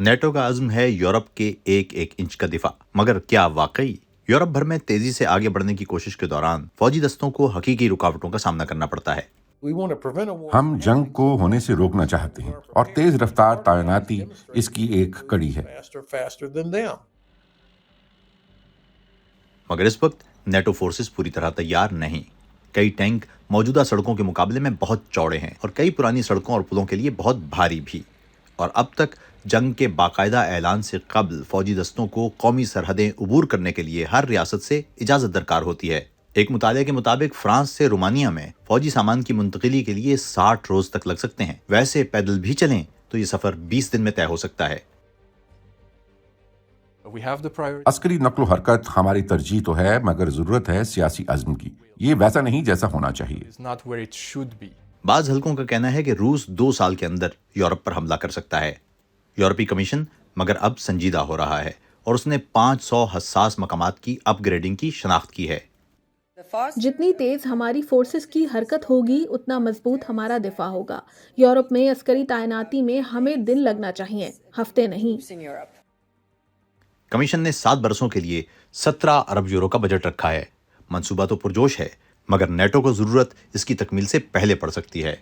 NATO کا عزم ہے یورپ کے ایک ایک انچ کا دفاع، مگر کیا واقعی؟ یورپ بھر میں تیزی سے آگے بڑھنے کی کوشش کے دوران فوجی دستوں کو حقیقی رکاوٹوں کا سامنا کرنا پڑتا ہے۔ ہم جنگ کو ہونے سے روکنا چاہتے ہیں اور تیز رفتار تعیناتی اس کی ایک کڑی ہے۔ مگر اس وقت نیٹو فورسز پوری طرح تیار نہیں۔ کئی ٹینک موجودہ سڑکوں کے مقابلے میں بہت چوڑے ہیں اور کئی پرانی سڑکوں اور پلوں کے لیے بہت بھاری بھی۔ اور اب تک جنگ کے باقاعدہ اعلان سے قبل فوجی دستوں کو قومی سرحدیں عبور کرنے کے لیے ہر ریاست سے اجازت درکار ہوتی ہے۔ ایک مطالعے کے مطابق فرانس سے رومانیہ میں فوجی سامان کی منتقلی کے لیے 60 روز تک لگ سکتے ہیں۔ ویسے پیدل بھی چلیں تو یہ سفر 20 دن میں طے ہو سکتا ہے۔ عسکری نقل و حرکت ہماری ترجیح تو ہے، مگر ضرورت ہے سیاسی عزم کی۔ یہ ویسا نہیں جیسا ہونا چاہیے۔ بعض حلقوں کا کہنا ہے کہ روس 2 سال کے اندر یورپ پر حملہ کر سکتا ہے۔ یورپی کمیشن مگر اب سنجیدہ ہو رہا ہے اور اس نے 500 حساس مقامات کی اپ گریڈنگ کی شناخت کی ہے۔ جتنی تیز ہماری فورسز کی حرکت ہوگی اتنا مضبوط ہمارا دفاع ہوگا۔ یورپ میں عسکری تعیناتی میں ہمیں دن لگنا چاہیے، ہفتے نہیں۔ کمیشن نے 7 برسوں کے لیے 17 ارب یورو کا بجٹ رکھا ہے۔ منصوبہ تو پرجوش ہے، مگر نیٹو کو ضرورت اس کی تکمیل سے پہلے پڑ سکتی ہے۔